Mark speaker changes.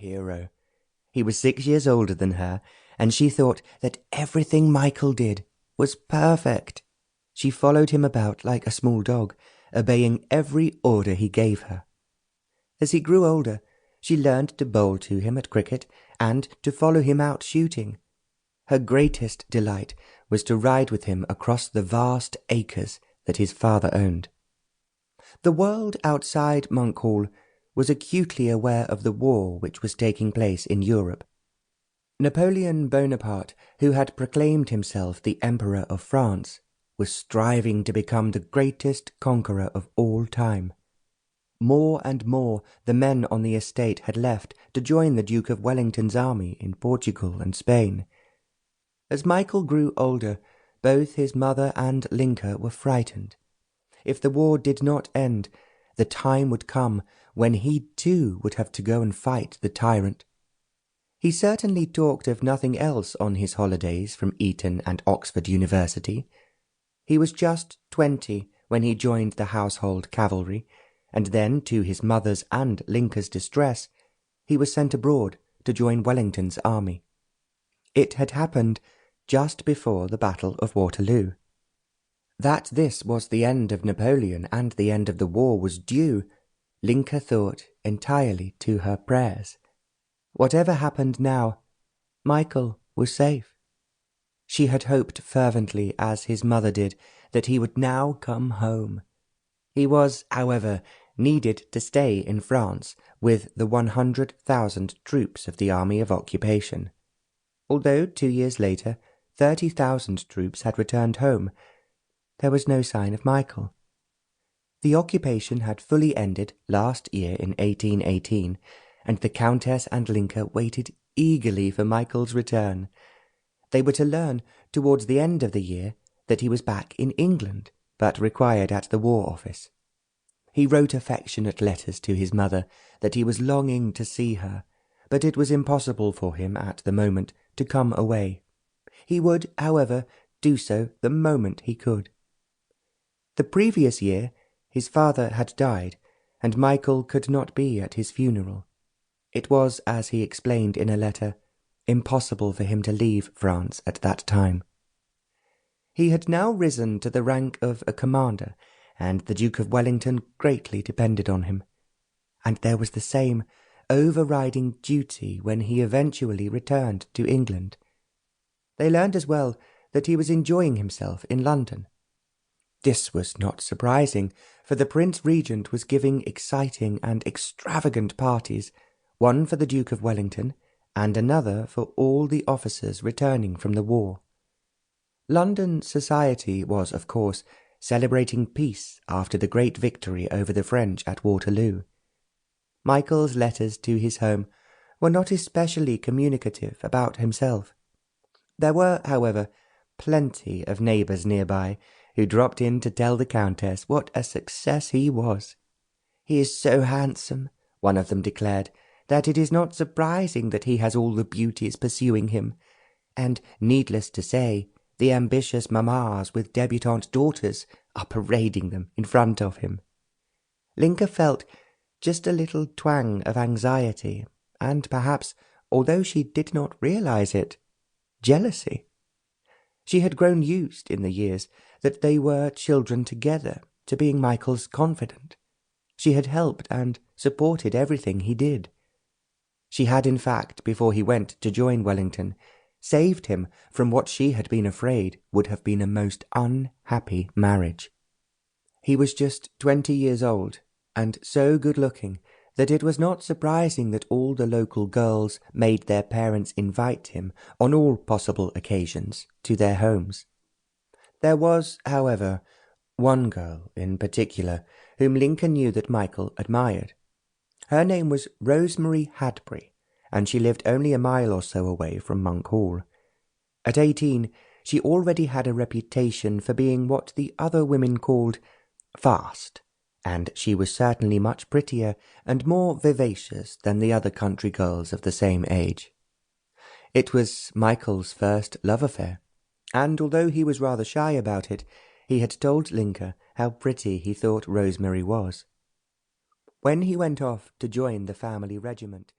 Speaker 1: hero. He was 6 years older than her, and she thought that everything Michael did was perfect. She followed him about like a small dog, obeying every order he gave her. As he grew older, she learned to bowl to him at cricket and to follow him out shooting. Her greatest delight was to ride with him across the vast acres that his father owned. The world outside Monk Hall was acutely aware of the war which was taking place in Europe. Napoleon Bonaparte, who had proclaimed himself the Emperor of France, was striving to become the greatest conqueror of all time. More and more the men on the estate had left to join the Duke of Wellington's army in Portugal and Spain. As Michael grew older, both his mother and Linka were frightened. If the war did not end, the time would come when he too would have to go and fight the tyrant. He certainly talked of nothing else on his holidays from Eton and Oxford University. He was just 20 when he joined the household cavalry, and then, to his mother's and Linka's distress, he was sent abroad to join Wellington's army. It had happened just before the Battle of Waterloo. That this was the end of Napoleon and the end of the war was due, Linka thought entirely to her prayers. Whatever happened now, Michael was safe. She had hoped fervently, as his mother did, that he would now come home. He was, however, needed to stay in France with the 100,000 troops of the Army of Occupation. Although 2 years later 30,000 troops had returned home, there was no sign of Michael. The occupation had fully ended last year in 1818, and the Countess and Linka waited eagerly for Michael's return. They were to learn towards the end of the year that he was back in England, but required at the War Office. He wrote affectionate letters to his mother that he was longing to see her, but it was impossible for him at the moment to come away. He would, however, do so the moment he could. The previous year his father had died, and Michael could not be at his funeral. It was, as he explained in a letter, impossible for him to leave France at that time. He had now risen to the rank of a commander, and the Duke of Wellington greatly depended on him. And there was the same overriding duty when he eventually returned to England. They learned as well that he was enjoying himself in London. This was not surprising, for the Prince Regent was giving exciting and extravagant parties, one for the Duke of Wellington, and another for all the officers returning from the war. London society was, of course, celebrating peace after the great victory over the French at Waterloo. Michael's letters to his home were not especially communicative about himself. There were, however, plenty of neighbours nearby who dropped in to tell the Countess what a success he was. "He is so handsome," one of them declared, "that it is not surprising that he has all the beauties pursuing him, and, needless to say, the ambitious mammas with debutante daughters are parading them in front of him." Linka felt just a little twang of anxiety, and perhaps, although she did not realize it, jealousy. She had grown used in the years that they were children together to being Michael's confidant. She had helped and supported everything he did. She had, in fact, before he went to join Wellington, saved him from what she had been afraid would have been a most unhappy marriage. He was just 20 years old, and so good-looking that it was not surprising that all the local girls made their parents invite him on all possible occasions to their homes. There was, however, one girl in particular whom Linka knew that Michael admired. Her name was Rosemary Hadbury, and she lived only a mile or so away from Monk Hall. At 18, she already had a reputation for being what the other women called fast, and she was certainly much prettier and more vivacious than the other country girls of the same age. It was Michael's first love affair, and although he was rather shy about it, he had told Linka how pretty he thought Rosemary was. When he went off to join the family regiment,